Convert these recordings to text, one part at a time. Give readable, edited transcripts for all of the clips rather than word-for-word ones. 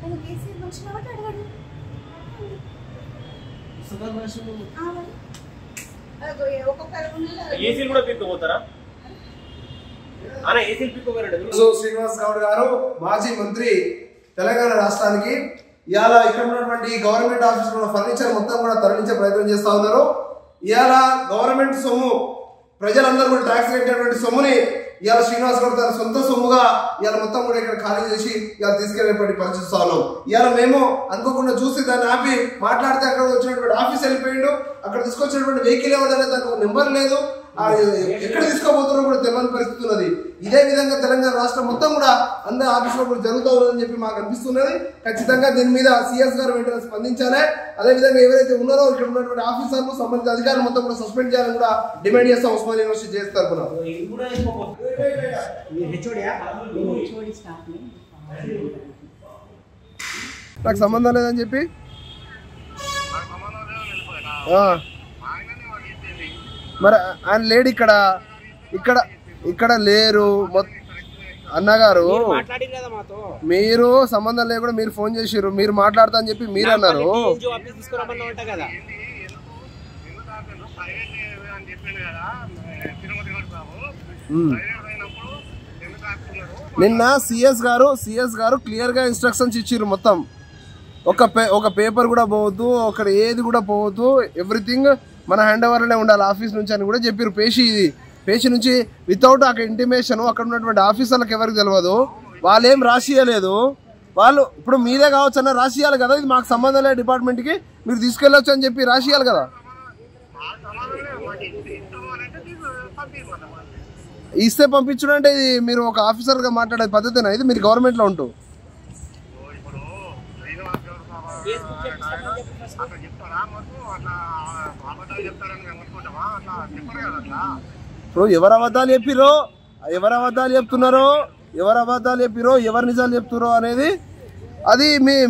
శ్రీనివాస్ గౌడ్ గారు మాజీ మంత్రి తెలంగాణ రాష్ట్రానికి ఇవాళ ఇక్కడ ఉన్నటువంటి గవర్నమెంట్ ఆఫీస్ లో ఫర్నిచర్ మొత్తం కూడా తరలించే ప్రయత్నం చేస్తా ఉన్నారు. ఇవాళ గవర్నమెంట్ సొమ్ము ప్రజలందరూ కూడా ట్యాక్స్ కట్టినటువంటి సొమ్ముని ఇవాళ శ్రీనివాస్ గౌడ్ తన సొంత సొమ్ముగా ఇవాళ మొత్తం కూడా ఇక్కడ ఖాళీ చేసి ఇవాళ తీసుకెళ్ళేటువంటి పరిస్థితి ఉన్నాం. ఇవాళ మేము అనుకోకుండా చూసి దాన్ని ఆపి మాట్లాడితే అక్కడ వచ్చినటువంటి ఆఫీస్ వెళ్ళిపోయిండు. అక్కడ తీసుకొచ్చినటువంటి వెహికల్ ఎవరైనా దానికి నెంబర్ లేదు, ఎక్కడ తీసుకోబోతున్నారో కూడా తెలియని పరిస్థితి ఉన్నది. ఇదే విధంగా తెలంగాణ రాష్ట్రం మొత్తం కూడా అందరి ఆఫీసులో కూడా జరుగుతూ ఉన్నదని చెప్పి మాకు అనిపిస్తున్నది. ఖచ్చితంగా దీని మీద సిఎస్ గారు వెంటనే స్పందించాలి. అదేవిధంగా ఎవరైతే ఉన్నారో ఇక్కడ ఉన్నటువంటి ఆఫీసర్లు సంబంధిత అధికారులు మొత్తం కూడా సస్పెండ్ చేయాలని కూడా డిమాండ్ చేస్తాం. ఉస్మానియా యూనివర్సిటీ చేస్తారు. నాకు సంబంధం లేదని చెప్పి మరి ఆయన లేడు ఇక్కడ ఇక్కడ ఇక్కడ లేరు అన్నగారు. మీరు సంబంధం లేకుండా మీరు ఫోన్ చేసిర్రు, మీరు మాట్లాడతా అని చెప్పి మీరు అన్నారు. నిన్న సిఎస్ గారు క్లియర్ గా ఇన్స్ట్రక్షన్స్ ఇచ్చిర్రు. మొత్తం ఒక పేపర్ కూడా పోవద్దు, అక్కడ ఏది కూడా పోవద్దు, ఎవ్రీథింగ్ మన హ్యాండ్ ఓవర్లోనే ఉండాలి ఆఫీస్ నుంచి అని కూడా చెప్పారు. పేషి నుంచి వితౌట్ అక్కడ ఇంటిమేషన్ అక్కడ ఉన్నటువంటి ఆఫీసర్లకు ఎవరికి తెలియదు, వాళ్ళు ఏం రాసియలేదు. వాళ్ళు ఇప్పుడు మీదే కావచ్చు అన్న రాసియాలి కదా, ఇది మాకు సంబంధం లేదు డిపార్ట్మెంట్కి, మీరు తీసుకెళ్ళొచ్చు అని చెప్పి రాసియాలి కదా. ఇస్తే పంపించడం అంటే ఇది మీరు ఒక ఆఫీసర్గా మాట్లాడే పద్ధతినా? ఇది మీరు గవర్నమెంట్లో ఉంటూ ఇప్పుడు ఎవరు అబద్ధాలు చెప్తున్నారో ఎవరు నిజాలు చెప్తున్నారో అనేది అది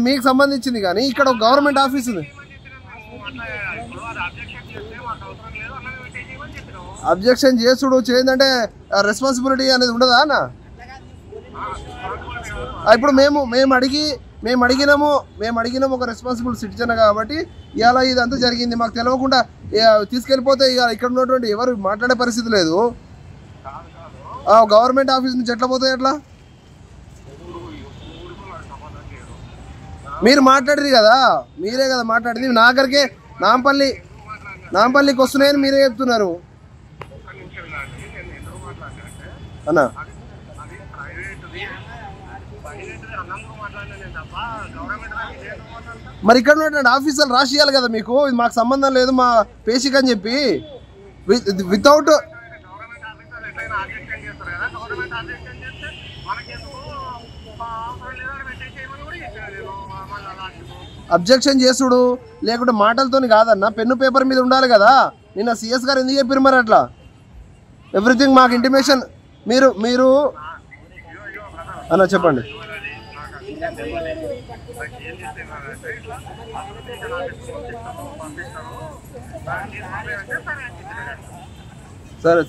మీకు సంబంధించింది. కానీ ఇక్కడ ఒక గవర్నమెంట్ ఆఫీస్ ఉంది. అబ్జెక్షన్ చేసుడు చేయందంటే రెస్పాన్సిబిలిటీ అనేది ఉండదా అన్న? ఇప్పుడు మేము అడిగినాము ఒక రెస్పాన్సిబుల్ సిటిజన్ కాబట్టి ఇలా ఇదంతా జరిగింది. మాకు తెలియకుండా తీసుకెళ్ళిపోతే ఇక ఇక్కడ ఉన్నటువంటి ఎవరు మాట్లాడే పరిస్థితి లేదు. గవర్నమెంట్ ఆఫీస్ నుంచి ఎట్లా పోతాయి? ఎట్లా మీరు మాట్లాడేది కదా, మీరే కదా మాట్లాడేది. నాగరికే నాంపల్లికి వస్తున్నాయని మీరే చెప్తున్నారు అన్నా. మరి ఇక్కడ ఉన్నటువంటి ఆఫీసర్లు రాసియాలి కదా మీకు, ఇది మాకు సంబంధం లేదు మా పేషిక్ అని చెప్పి. వితౌట్ అబ్జెక్షన్ చేసుడు లేకుంటే మాటలతోని కాదన్న, పెన్ను పేపర్ మీద ఉండాలి కదా. నిన్న సిఎస్ గారు ఎందుకు చెప్పారు మరి అట్లా? ఎవ్రీథింగ్ మాకు ఇంటిమేషన్ మీరు అన్న చెప్పండి. సరే